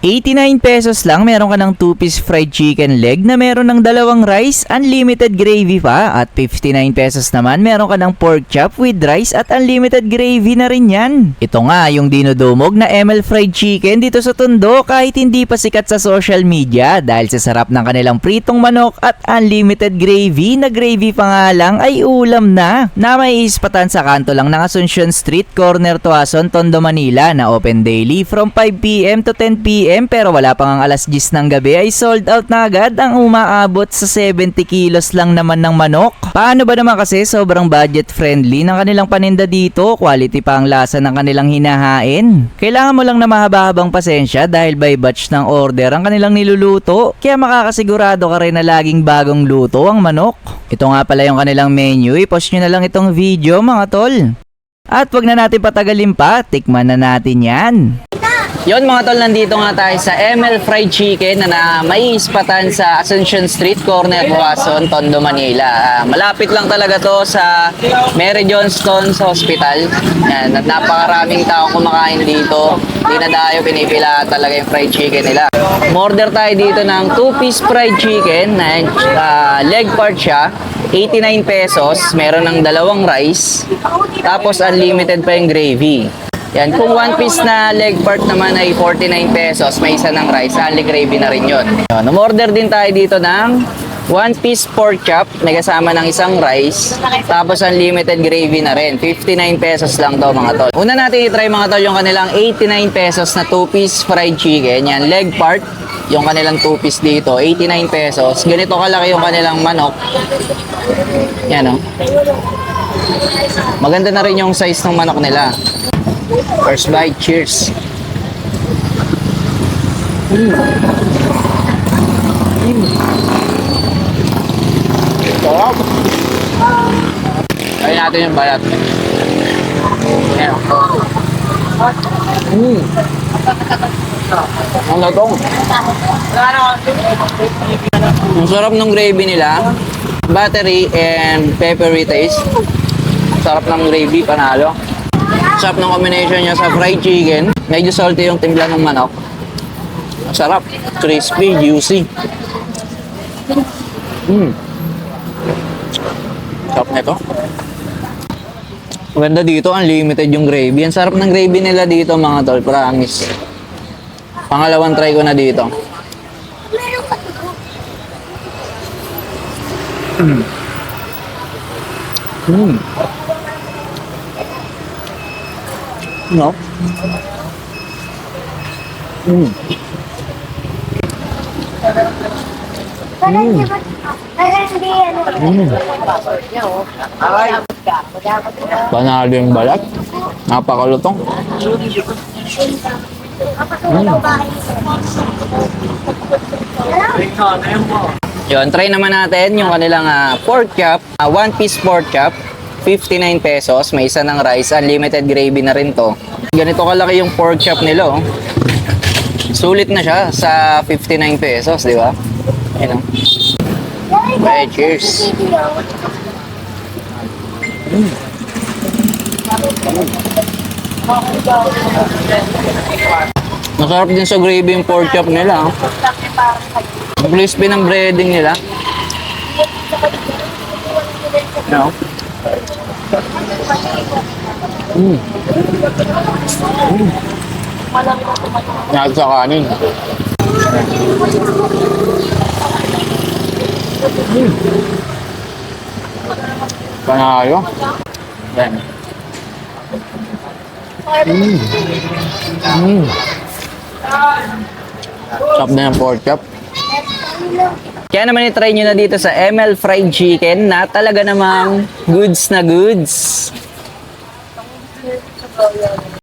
89 pesos lang, meron ka ng 2-piece fried chicken leg na meron ng dalawang rice, unlimited gravy pa. At 59 pesos naman, meron ka ng pork chop with rice at unlimited gravy na rin yan. Ito nga yung dinudumog na ML fried chicken dito sa Tondo kahit hindi pa sikat sa social media dahil sa sarap ng kanilang pritong manok at unlimited gravy na gravy pa nga lang ay ulam na. Na may ispatan sa kanto lang ng Asuncion Street, corner Tuason, Tondo, Manila na open daily from 5 p.m. to 10 p.m. pero wala pang ang alas 10 ng gabi ay sold out na agad ang umaabot sa 70 kilos lang naman ng manok. Paano ba naman kasi sobrang budget friendly ng kanilang paninda dito, quality pa ang lasa ng kanilang hinahain. Kailangan mo lang na mahaba-habang pasensya dahil by batch ng order ang kanilang niluluto, kaya makakasigurado ka rin na laging bagong luto ang manok. Ito nga pala yung kanilang menu, i-post nyo na lang itong video mga tol. At wag na natin patagalin pa, tikman na natin yan. Yon mga tol, nandito nga tayo sa ML Fried Chicken na may ispatan sa Asuncion Street, corner Tuason, Tondo, Manila. Malapit lang talaga to sa Mary Johnstone's Hospital. Yan, at napakaraming taong kumakain dito. Di na dayo pinipila talaga yung fried chicken nila. Order tayo dito ng 2-piece fried chicken na leg part siya. 89 pesos, meron ng dalawang rice, tapos unlimited pa yung gravy. Yan, kung 1 piece na leg part naman ay 49 pesos, may isa ng rice, only gravy na rin yun. Umorder din tayo dito ng 1 piece pork chop, may kasama ng isang rice, tapos unlimited gravy na rin. 59 pesos lang to mga tol. Una natin i-try mga tol yung kanilang 89 pesos na 2 piece fried chicken. Yan, leg part, yung kanilang 2 piece dito, 89 pesos. Ganito kalaki yung kanilang manok. Yan o. Maganda na rin yung size ng manok nila. First bite, cheers. Sarap. Kaya natin yung balat. Ayan. Ang latong. Ang sarap ng gravy nila. Buttery and peppery taste. Sarap ng gravy, panalo. Sarap ng combination niya sa fried chicken. Medyo salty yung timpla ng manok. Sarap. Crispy, juicy. Sarap nito. Maganda dito, unlimited yung gravy. Ang sarap ng gravy nila dito mga tol, promise. Pangalawang try ko na dito. No? Panalo yung balat. Napakalutong. Yun, try naman natin yung kanilang pork chop. 1 piece pork chop. 59 pesos, may isa ng rice, unlimited gravy na rin to. Ganito kalaki yung pork chop nila, oh. Sulit na siya sa 59 pesos, di ba? Ayan, oh. Okay, cheers. Masarap din sa gravy yung pork chop nila, oh. Crispy ng breading nila. No? Nasa sa kanin. Panalo. Yan. Sarap na yung pork chop. Kaya naman i-try nyo na dito sa ML Fried Chicken na talaga namang goods na goods.